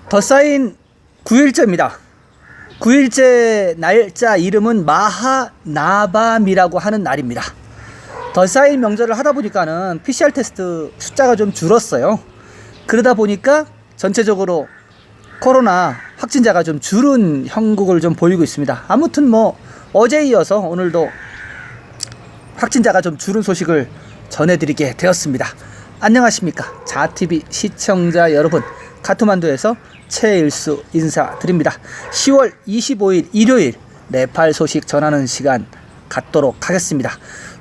더 쌓인 9일째입니다. 9일째 날짜 이름은 마하나밤이라고 하는 날입니다. 더 쌓인 명절을 하다 보니까는 PCR 테스트 숫자가 좀 줄었어요. 그러다 보니까 전체적으로 코로나 확진자가 좀 줄은 형국을 좀 보이고 있습니다. 아무튼 뭐 어제에 이어서 오늘도 확진자가 좀 줄은 소식을 전해드리게 되었습니다. 안녕하십니까 자TV 시청자 여러분, 카트만두에서 최일수 인사드립니다. 10월 25일 일요일 네팔 소식 전하는 시간 갖도록 하겠습니다.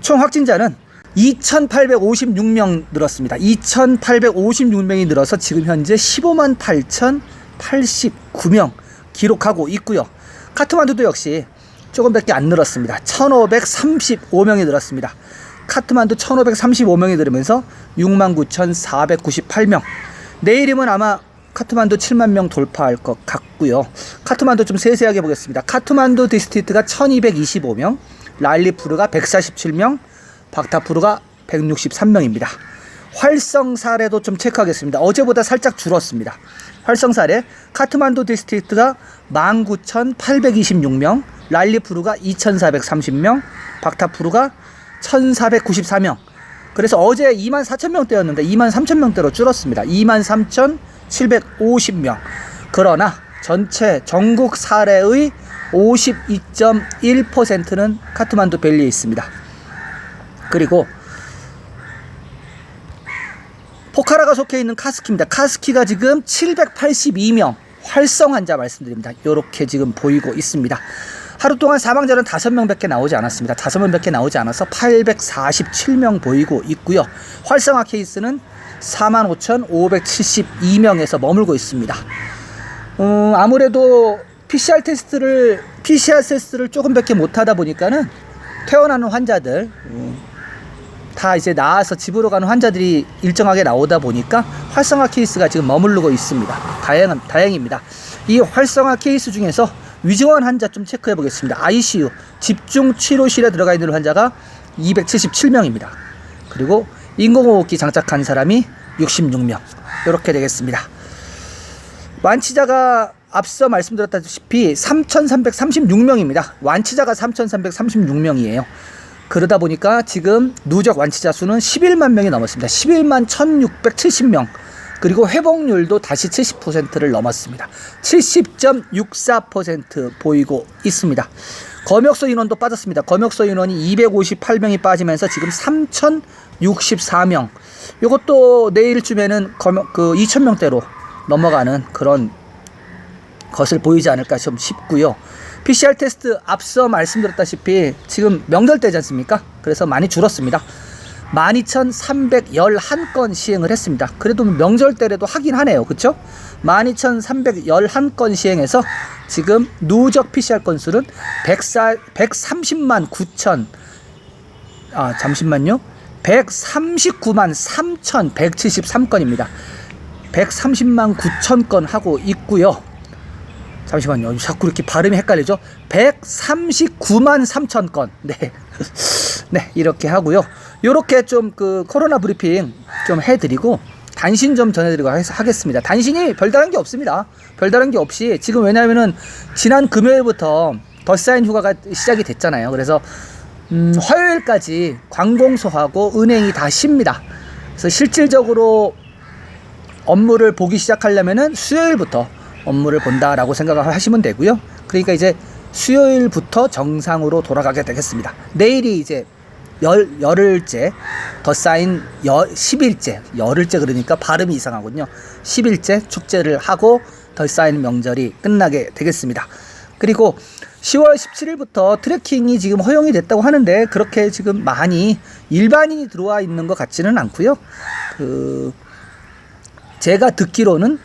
총 확진자는 2,856명 늘었습니다. 2,856명이 늘어서 지금 현재 15만 8,089명 기록하고 있고요. 카트만두도 역시 조금밖에 안 늘었습니다. 1,535명이 늘었습니다. 카트만두 1,535명이 늘으면서 69,498명. 내일이면 아마 카트만두 7만 명 돌파할 것 같고요. 카트만두 좀 세세하게 보겠습니다. 카트만두 디스트릭트가 1,225명, 랄리푸르가 147명, 박타푸르가 163명입니다. 활성 사례도 좀 체크하겠습니다. 어제보다 살짝 줄었습니다. 활성 사례 카트만두 디스트릭트가 19,826명, 랄리푸르가 2,430명, 박타푸르가 1,494명. 그래서 어제 24,000명대였는데 23,000명대로 줄었습니다. 23,750명. 그러나 전체 전국 사례의 52.1%는 카트만두 밸리에 있습니다. 그리고 포카라가 속해 있는 카스키입니다. 카스키가 지금 782명 활성 환자 말씀드립니다. 이렇게 지금 보이고 있습니다. 하루 동안 사망자는 5명밖에 나오지 않았습니다. 5명밖에 나오지 않아서 847명 보이고 있고요. 활성화 케이스는 45,572명에서 머물고 있습니다. 아무래도 PCR 테스트를 조금밖에 못하다 보니까는 퇴원하는 환자들, 다 이제 나아서 집으로 가는 환자들이 일정하게 나오다 보니까 활성화 케이스가 지금 머무르고 있습니다. 다행입니다. 이 활성화 케이스 중에서 위중한 환자 좀 체크해 보겠습니다. ICU 집중 치료실에 들어가 있는 환자가 277명입니다. 그리고 인공호흡기 장착한 사람이 66명. 이렇게 되겠습니다. 완치자가 앞서 말씀드렸다시피 3,336명입니다. 완치자가 3,336명이에요. 그러다 보니까 지금 누적 완치자 수는 11만 명이 넘었습니다. 11만 1,670명. 그리고 회복률도 다시 70%를 넘었습니다. 70.64% 보이고 있습니다. 검역소 인원도 빠졌습니다. 검역소 인원이 258명이 빠지면서 지금 3,064명. 이것도 내일쯤에는 2,000명대로 넘어가는 그런 것을 보이지 않을까 좀 싶고요. PCR 테스트 앞서 말씀드렸다시피 지금 명절 때지 않습니까? 그래서 많이 줄었습니다. 12,311건 시행을 했습니다. 그래도 명절 때라도 하긴 하네요. 그쵸? 12,311건 시행해서 지금 누적 PCR 건수는 139만 3,173건입니다. 130만 9천 건 하고 있고요. 잠시만요. 자꾸 이렇게 발음이 헷갈리죠? 139만 3천 건. 네. 네, 이렇게 하고요. 요렇게 좀 코로나 브리핑 좀 해드리고 단신 좀 전해드리고 하겠습니다. 단신이 별다른 게 없습니다. 별다른 게 없이 지금 왜냐면은 지난 금요일부터 더 쌓인 휴가가 시작이 됐잖아요. 그래서 화요일까지 관공서하고 은행이 다 쉽니다. 그래서 실질적으로 업무를 보기 시작하려면은 수요일부터 업무를 본다라고 생각을 하시면 되고요. 그러니까 이제 수요일부터 정상으로 돌아가게 되겠습니다. 내일이 이제 열흘째 더 쌓인 10일째 열흘째 그러니까 발음이 이상하군요. 10일째 축제를 하고 더 쌓인 명절이 끝나게 되겠습니다. 그리고 10월 17일부터 트레킹이 지금 허용이 됐다고 하는데 그렇게 지금 많이 일반인이 들어와 있는 것 같지는 않고요. 제가 듣기로는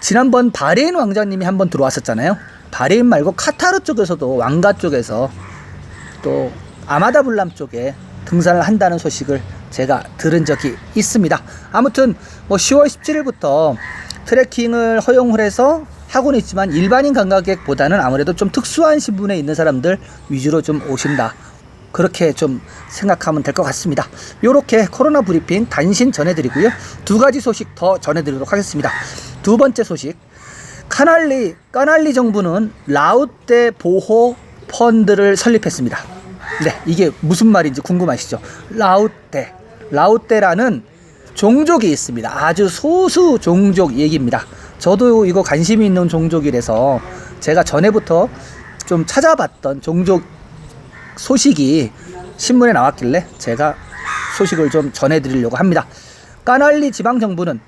지난번 바레인 왕자님이 한번 들어왔었잖아요. 바레인 말고 카타르 쪽에서도 왕가 쪽에서 또 아마다블람 쪽에 등산을 한다는 소식을 제가 들은 적이 있습니다. 아무튼 뭐 10월 17일부터 트레킹을 허용을 해서 하고는 있지만 일반인 관광객보다는 아무래도 좀 특수한 신분에 있는 사람들 위주로 좀 오신다. 그렇게 좀 생각하면 될 것 같습니다. 요렇게 코로나 브리핑 단신 전해드리고요. 두 가지 소식 더 전해드리도록 하겠습니다. 두 번째 소식, 까날리 정부는 라우떼 보호 펀드를 설립했습니다. 네, 이게 무슨 말인지 궁금하시죠? 라우떼라는 종족이 있습니다. 아주 소수 종족 얘기입니다. 저도 이거 관심이 있는 종족이라서 제가 전에부터 좀 찾아봤던 종족 소식이 신문에 나왔길래 제가 소식을 좀 전해드리려고 합니다. 까날리 지방정부는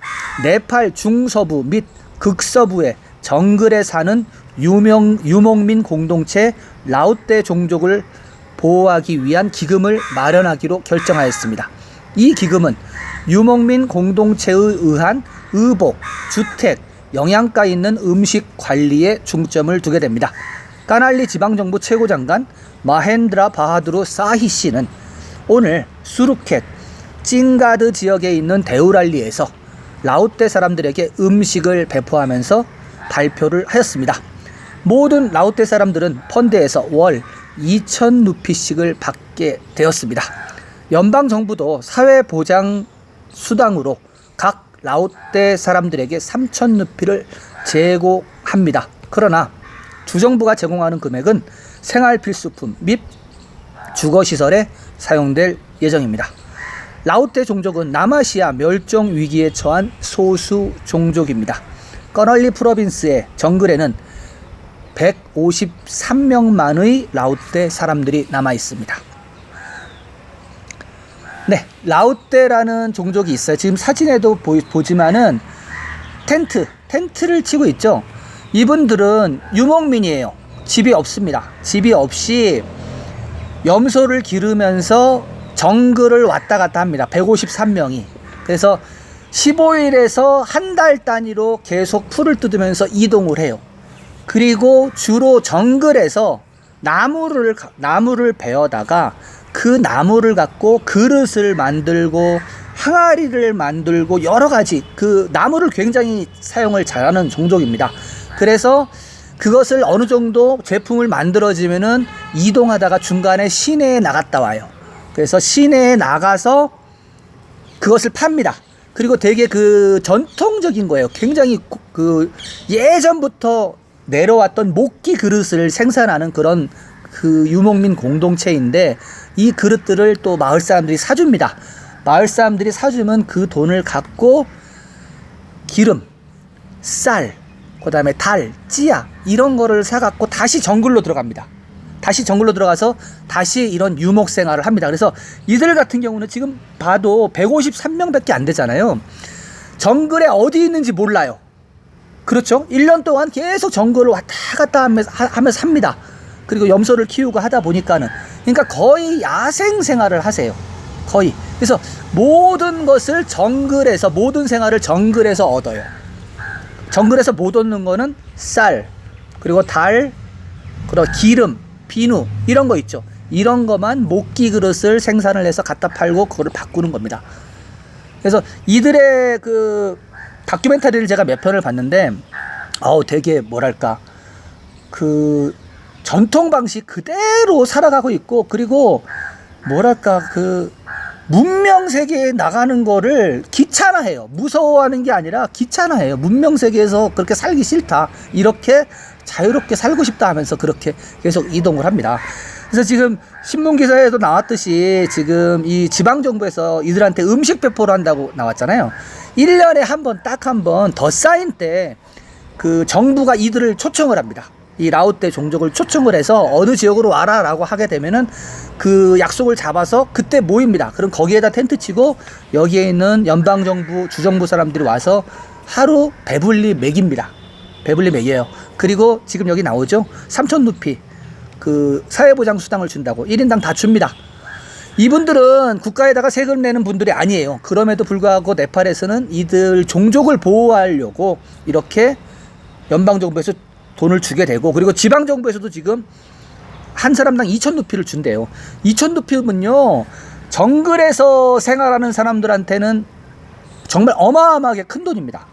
네팔 중서부 및 극서부의 정글에 사는 유목민 공동체 라우떼 종족을 보호하기 위한 기금을 마련하기로 결정하였습니다. 이 기금은 유목민 공동체에 의한 의복, 주택, 영양가 있는 음식 관리에 중점을 두게 됩니다. 까날리 지방정부 최고장관 마헨드라 바하두르 사히 씨는 오늘 수르켓, 찡가드 지역에 있는 데우랄리에서 라우떼 사람들에게 음식을 배포하면서 발표를 하였습니다. 모든 라우떼 사람들은 펀드에서 월 2,000 루피씩을 받게 되었습니다. 연방정부도 사회보장 수당으로 각 라우떼 사람들에게 3,000 루피를 제공합니다. 그러나 주정부가 제공하는 금액은 생활필수품 및 주거시설에 사용될 예정입니다. 라우떼 종족은 남아시아 멸종 위기에 처한 소수 종족입니다. 까날리 프로빈스의 정글에는 153명만의 라우떼 사람들이 남아 있습니다. 네, 라우떼라는 종족이 있어요. 지금 사진에도 보지만은 텐트를 치고 있죠. 이분들은 유목민이에요. 집이 없습니다. 집이 없이 염소를 기르면서 정글을 왔다 갔다 합니다. 153명이. 그래서 15일에서 한 달 단위로 계속 풀을 뜯으면서 이동을 해요. 그리고 주로 정글에서 나무를 베어다가 그 나무를 갖고 그릇을 만들고 항아리를 만들고 여러 가지 그 나무를 굉장히 사용을 잘하는 종족입니다. 그래서 그것을 어느 정도 제품을 만들어지면은 이동하다가 중간에 시내에 나갔다 와요. 그래서 시내에 나가서 그것을 팝니다. 그리고 되게 그 전통적인 거예요. 굉장히 그 예전부터 내려왔던 목기 그릇을 생산하는 그런 그 유목민 공동체인데 이 그릇들을 또 마을 사람들이 사줍니다. 마을 사람들이 사주면 그 돈을 갖고 기름, 쌀, 그 다음에 달, 찌야 이런 거를 사갖고 다시 정글로 들어갑니다. 다시 정글로 들어가서 다시 이런 유목 생활을 합니다. 그래서 이들 같은 경우는 지금 봐도 153명밖에 안 되잖아요. 정글에 어디 있는지 몰라요. 그렇죠? 1년 동안 계속 정글을 왔다 갔다 하면서 삽니다. 그리고 염소를 키우고 하다 보니까는 그러니까 거의 야생 생활을 하세요. 거의. 그래서 모든 것을 정글에서 모든 생활을 정글에서 얻어요. 정글에서 못 얻는 거는 쌀, 그리고 달, 그리고 기름, 비누 이런 거 있죠. 이런 것만 목기 그릇을 생산을 해서 갖다 팔고 그거를 바꾸는 겁니다. 그래서 이들의 그 다큐멘터리를 제가 몇 편을 봤는데 되게 뭐랄까 그 전통 방식 그대로 살아가고 있고 그리고 뭐랄까 그 문명 세계에 나가는 거를 귀찮아해요. 무서워하는 게 아니라 귀찮아해요. 문명 세계에서 그렇게 살기 싫다. 이렇게 자유롭게 살고 싶다 하면서 그렇게 계속 이동을 합니다. 그래서 지금 신문 기사에도 나왔듯이 지금 이 지방정부에서 이들한테 음식 배포를 한다고 나왔잖아요. 1년에 한 번 딱 한 번 더 쌓인 때 그 정부가 이들을 초청을 합니다. 이 라우떼 종족을 초청을 해서 어느 지역으로 와라 라고 하게 되면은 그 약속을 잡아서 그때 모입니다. 그럼 거기에다 텐트 치고 여기에 있는 연방정부 주정부 사람들이 와서 하루 배불리 먹입니다. 배불리 먹여요. 그리고 지금 여기 나오죠. 3,000 루피 그 사회보장 수당을 준다고 1인당 다 줍니다. 이분들은 국가에다가 세금 내는 분들이 아니에요. 그럼에도 불구하고 네팔에서는 이들 종족을 보호하려고 이렇게 연방정부에서 돈을 주게 되고 그리고 지방정부에서도 지금 한 사람당 2,000 루피를 준대요. 2,000 루피면요 정글에서 생활하는 사람들한테는 정말 어마어마하게 큰 돈입니다.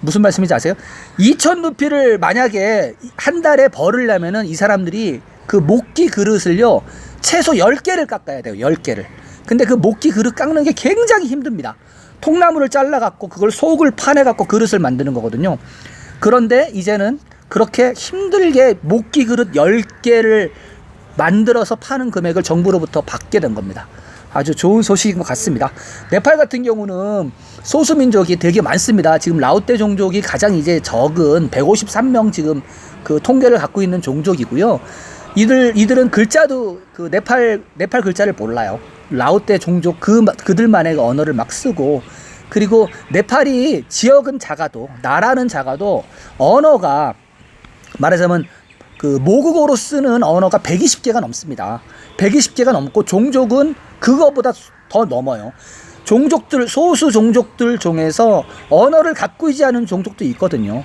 무슨 말씀인지 아세요? 2,000 루피를 만약에 한 달에 벌으려면은 이 사람들이 그 목기 그릇을요 최소 10개를 깎아야 돼요. 10개를. 근데 그 목기 그릇 깎는 게 굉장히 힘듭니다. 통나무를 잘라갖고 그걸 속을 파내갖고 그릇을 만드는 거거든요. 그런데 이제는 그렇게 힘들게 목기 그릇 10개를 만들어서 파는 금액을 정부로부터 받게 된 겁니다. 아주 좋은 소식인 것 같습니다. 네팔 같은 경우는 소수민족이 되게 많습니다. 지금 라오떼 종족이 가장 이제 적은 153명 지금 그 통계를 갖고 있는 종족이고요. 이들은 글자도 그 네팔 글자를 몰라요. 라오떼 종족 그들만의 언어를 막 쓰고, 그리고 네팔이 지역은 작아도, 나라는 작아도 언어가 말하자면 그 모국어로 쓰는 언어가 120개가 넘습니다. 120개가 넘고 종족은 그거보다 더 넘어요. 소수 종족들 중에서 언어를 갖고 있지 않은 종족도 있거든요.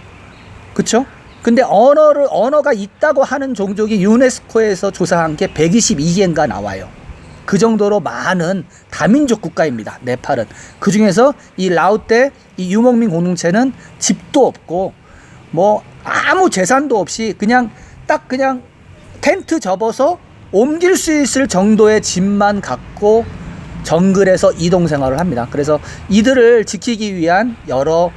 그쵸? 근데 언어가 있다고 하는 종족이 유네스코에서 조사한 게 122개인가 나와요. 그 정도로 많은 다민족 국가입니다. 네팔은. 그 중에서 이 라오떼, 이 유목민 공동체는 집도 없고, 뭐, 아무 재산도 없이 그냥 텐트 접어서 옮길 수 있을 정도의 집만 갖고 정글에서 이동 생활을 합니다. 그래서 이들을 지키기 위한 여러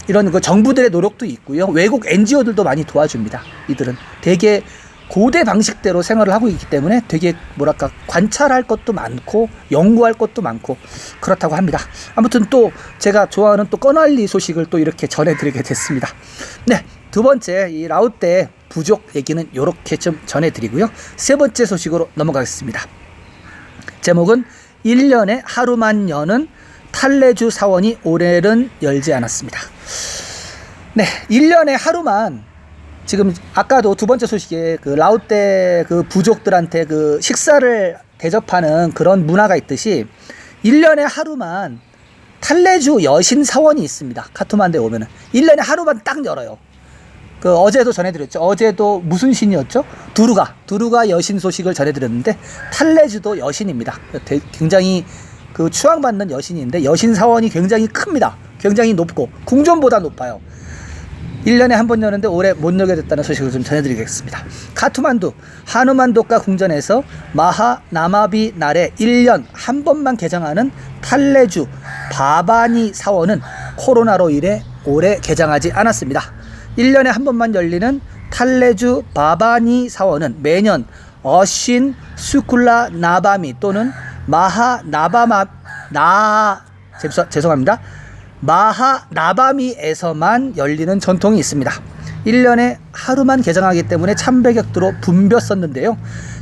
이런 그 정부들의 노력도 있고요. 외국 NGO들도 많이 도와줍니다. 이들은 되게 고대 방식대로 생활을 하고 있기 때문에 되게 뭐랄까 관찰할 것도 많고 연구할 것도 많고 그렇다고 합니다. 아무튼 또 제가 좋아하는 또 꺼날리 소식을 또 이렇게 전해드리게 됐습니다. 네, 두 번째 이 라오떼 부족 얘기는 이렇게 좀 전해드리고요. 세 번째 소식으로 넘어가겠습니다. 제목은 1년에 하루만 여는 탈레주 사원이 올해는 열지 않았습니다. 네, 1년에 하루만, 지금 아까도 두 번째 소식에 그 라오떼 그 부족들한테 그 식사를 대접하는 그런 문화가 있듯이 1년에 하루만 탈레주 여신 사원이 있습니다. 카트만두에 오면은 1년에 하루만 딱 열어요. 그 어제도 전해드렸죠. 어제도 무슨 신이었죠? 두루가 여신 소식을 전해드렸는데 탈레주도 여신입니다. 굉장히 그 추앙받는 여신인데 여신 사원이 굉장히 큽니다. 굉장히 높고 궁전보다 높아요. 1년에 한 번 여는데 올해 못 열게 됐다는 소식을 좀 전해드리겠습니다. 카트만두 하누만독가 궁전에서 마하 나마비 날에 1년 한 번만 개장하는 탈레주 바바니 사원은 코로나로 인해 올해 개장하지 않았습니다. 1년에 한 번만 열리는 탈레주 바바니 사원은 매년 어신 수쿨라 나바미 또는 마하 나바미에서만 열리는 전통이 있습니다. 1년에 하루만 개장하기 때문에 참배객들로 붐볐었는데요.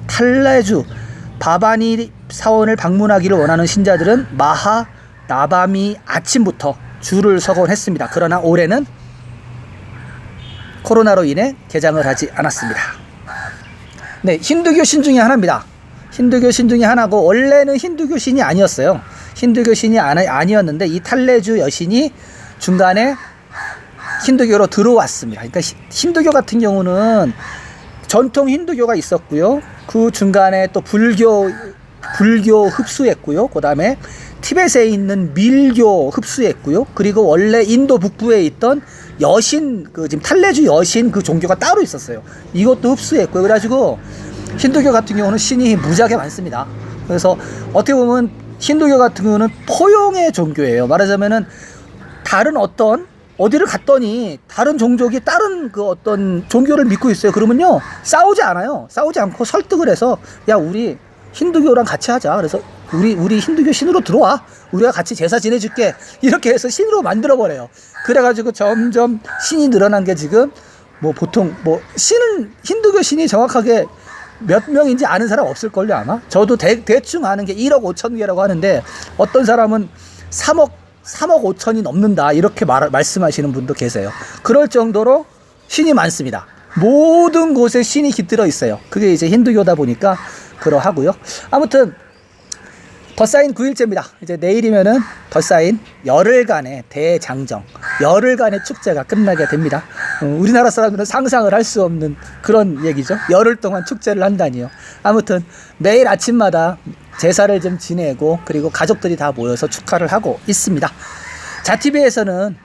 탈레주 바바니 사원을 방문하기를 원하는 신자들은 마하 나바미 아침부터 줄을 서곤 했습니다. 그러나 올해는 코로나로 인해 개장을 하지 않았습니다. 네, 힌두교 신 중에 하나입니다. 힌두교 신 중에 하나고 원래는 힌두교 신이 아니었어요. 힌두교 신이 아니었는데 이 탈레주 여신이 중간에 힌두교로 들어왔습니다. 그러니까 힌두교 같은 경우는 전통 힌두교가 있었고요. 그 중간에 또 불교 흡수했고요. 그 다음에 티벳에 있는 밀교 흡수했고요. 그리고 원래 인도 북부에 있던 여신, 지금 탈레주 여신 그 종교가 따로 있었어요. 이것도 흡수했고요. 그래가지고 힌두교 같은 경우는 신이 무지하게 많습니다. 그래서 어떻게 보면 힌두교 같은 경우는 포용의 종교예요. 말하자면은 다른 어디를 갔더니 다른 종족이 다른 그 어떤 종교를 믿고 있어요. 그러면요 싸우지 않아요. 싸우지 않고 설득을 해서 야 우리 힌두교랑 같이 하자. 그래서 우리 힌두교 신으로 들어와. 우리가 같이 제사 지내줄게. 이렇게 해서 신으로 만들어버려요. 그래가지고 점점 신이 늘어난 게 지금 보통 힌두교 신이 정확하게 몇 명인지 아는 사람 없을걸요 아마. 저도 대충 아는 게 1억 5천 개라고 하는데 어떤 사람은 3억 5천이 넘는다 이렇게 말씀하시는 분도 계세요. 그럴 정도로 신이 많습니다. 모든 곳에 신이 깃들어 있어요. 그게 이제 힌두교다 보니까 그러하고요. 아무튼 덧사인 9일째입니다. 이제 내일이면은 덧사인 열흘간의 대장정, 열흘간의 축제가 끝나게 됩니다. 우리나라 사람들은 상상을 할 수 없는 그런 얘기죠. 열흘 동안 축제를 한다니요. 아무튼 매일 아침마다 제사를 좀 지내고 그리고 가족들이 다 모여서 축하를 하고 있습니다. 자티비에서는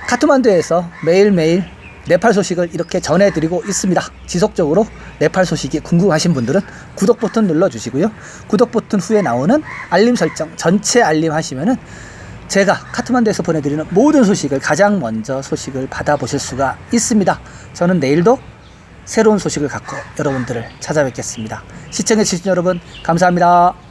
카트만두에서 매일매일 네팔 소식을 이렇게 전해드리고 있습니다. 지속적으로 네팔 소식이 궁금하신 분들은 구독 버튼 눌러주시고요. 구독 버튼 후에 나오는 알림 설정 전체 알림 하시면은 제가 카트만두에서 보내드리는 모든 소식을 가장 먼저 소식을 받아보실 수가 있습니다. 저는 내일도 새로운 소식을 갖고 여러분들을 찾아뵙겠습니다. 시청해주신 여러분 감사합니다.